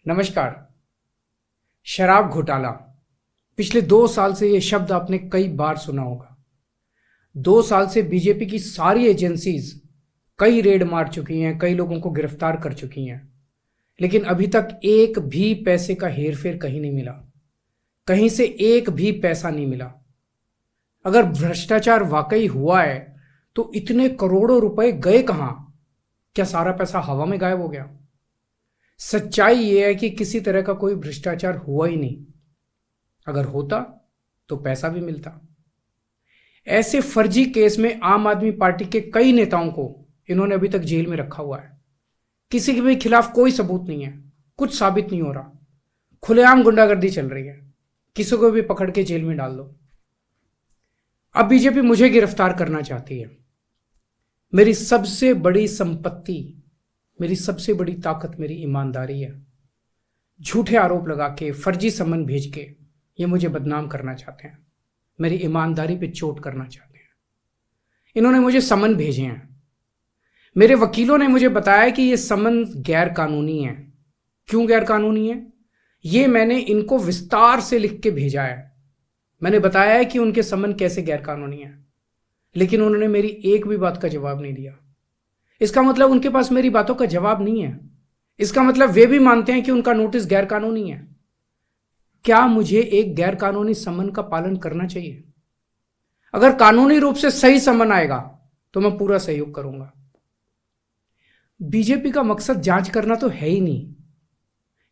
नमस्कार। शराब घोटाला। पिछले 2 साल से यह शब्द आपने कई बार सुना होगा। 2 साल से बीजेपी की सारी एजेंसीज कई रेड मार चुकी हैं, कई लोगों को गिरफ्तार कर चुकी हैं, लेकिन अभी तक एक भी पैसे का हेरफेर कहीं नहीं मिला। कहीं से एक भी पैसा नहीं मिला। अगर भ्रष्टाचार वाकई हुआ है तो इतने करोड़ों रुपए गए कहां? क्या सारा पैसा हवा में गायब हो गया? सच्चाई यह है कि किसी तरह का कोई भ्रष्टाचार हुआ ही नहीं। अगर होता तो पैसा भी मिलता। ऐसे फर्जी केस में आम आदमी पार्टी के कई नेताओं को इन्होंने अभी तक जेल में रखा हुआ है। किसी के भी खिलाफ कोई सबूत नहीं है, कुछ साबित नहीं हो रहा, खुलेआम गुंडागर्दी चल रही है, किसी को भी पकड़ के जेल में डाल दो। अब बीजेपी मुझे गिरफ्तार करना चाहती है। मेरी सबसे बड़ी संपत्ति, मेरी सबसे बड़ी ताकत मेरी ईमानदारी है। झूठे आरोप लगा के, फर्जी समन भेज के ये मुझे बदनाम करना चाहते हैं, मेरी ईमानदारी पे चोट करना चाहते हैं। इन्होंने मुझे समन भेजे हैं। मेरे वकीलों ने मुझे बताया कि ये समन गैर कानूनी है। क्यों गैर कानूनी है? ये मैंने इनको विस्तार से लिख के भेजा है। मैंने बताया है कि उनके समन कैसे गैर कानूनी है, लेकिन उन्होंने मेरी एक भी बात का जवाब नहीं दिया। इसका मतलब उनके पास मेरी बातों का जवाब नहीं है। इसका मतलब वे भी मानते हैं कि उनका नोटिस गैर कानूनी है। क्या मुझे एक गैर कानूनी समन का पालन करना चाहिए? अगर कानूनी रूप से सही समन आएगा तो मैं पूरा सहयोग करूंगा। बीजेपी का मकसद जांच करना तो है ही नहीं।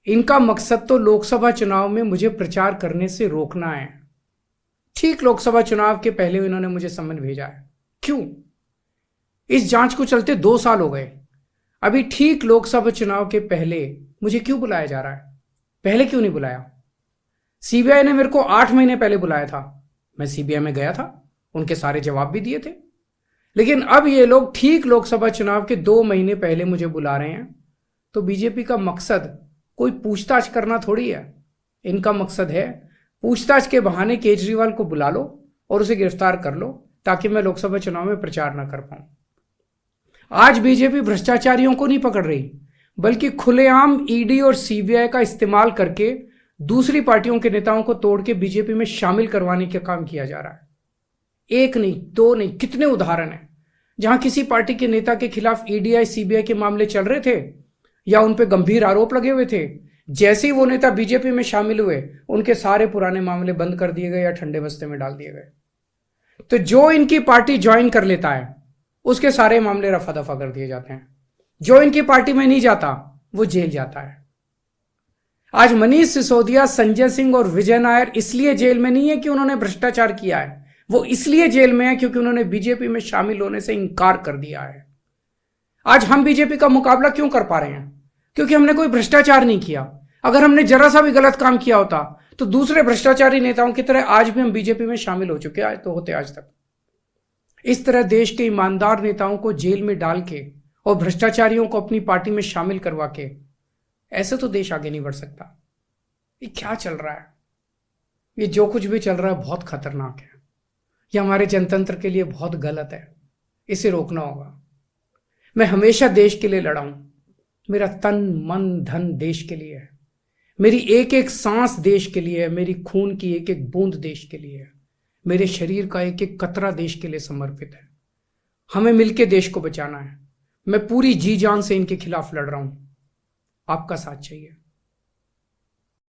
इनका मकसद तो लोकसभा चुनाव में मुझे प्रचार करने से रोकना है। ठीक लोकसभा चुनाव के पहले इन्होंने मुझे समन भेजा है। क्यों? इस जांच को चलते 2 साल हो गए। अभी ठीक लोकसभा चुनाव के पहले मुझे क्यों बुलाया जा रहा है? पहले क्यों नहीं बुलाया? सीबीआई ने मेरे को 8 महीने पहले बुलाया था। मैं सीबीआई में गया था, उनके सारे जवाब भी दिए थे। लेकिन अब ये लोग ठीक लोकसभा चुनाव के 2 महीने पहले मुझे बुला रहे हैं। तो बीजेपी का मकसद कोई पूछताछ करना थोड़ी है। इनका मकसद है पूछताछ के बहाने केजरीवाल को बुला लो और उसे गिरफ्तार कर लो, ताकि मैं लोकसभा चुनाव में प्रचार ना कर पाऊं। आज बीजेपी भ्रष्टाचारियों को नहीं पकड़ रही, बल्कि खुलेआम ईडी और सीबीआई का इस्तेमाल करके दूसरी पार्टियों के नेताओं को तोड़ के बीजेपी में शामिल करवाने का काम किया जा रहा है। एक नहीं, 2 नहीं, कितने उदाहरण हैं जहां किसी पार्टी के नेता के खिलाफ ईडीआई सीबीआई के मामले चल रहे थे या उन पे गंभीर आरोप लगे हुए थे। जैसे ही वो नेता बीजेपी में शामिल हुए, उनके सारे पुराने मामले बंद कर दिए गए या ठंडे बस्ते में डाल दिए गए। तो जो इनकी पार्टी ज्वाइन कर लेता है उसके सारे मामले रफा दफा कर दिए जाते हैं। जो इनकी पार्टी में नहीं जाता वो जेल जाता है। आज मनीष सिसोदिया, संजय सिंह और विजय नायर इसलिए जेल में नहीं है कि उन्होंने भ्रष्टाचार किया है, वो इसलिए जेल में है क्योंकि उन्होंने बीजेपी में शामिल होने से इनकार कर दिया है। आज हम बीजेपी का मुकाबला क्यों कर पा रहे हैं? क्योंकि हमने कोई भ्रष्टाचार नहीं किया। अगर हमने जरा सा भी गलत काम किया होता तो दूसरे भ्रष्टाचारी नेताओं की तरह आज भी हम बीजेपी में शामिल हो चुके होते आज तक। इस तरह देश के ईमानदार नेताओं को जेल में डाल के और भ्रष्टाचारियों को अपनी पार्टी में शामिल करवा के ऐसे तो देश आगे नहीं बढ़ सकता। ये क्या चल रहा है? ये जो कुछ भी चल रहा है बहुत खतरनाक है। ये हमारे जनतंत्र के लिए बहुत गलत है। इसे रोकना होगा। मैं हमेशा देश के लिए लड़ा हूं। मेरा तन मन धन देश के लिए है। मेरी एक एक सांस देश के लिए है। मेरी खून की एक एक बूंद देश के लिए है। मेरे शरीर का एक एक कतरा देश के लिए समर्पित है। हमें मिलकर देश को बचाना है। मैं पूरी जी जान से इनके खिलाफ लड़ रहा हूं। आपका साथ चाहिए।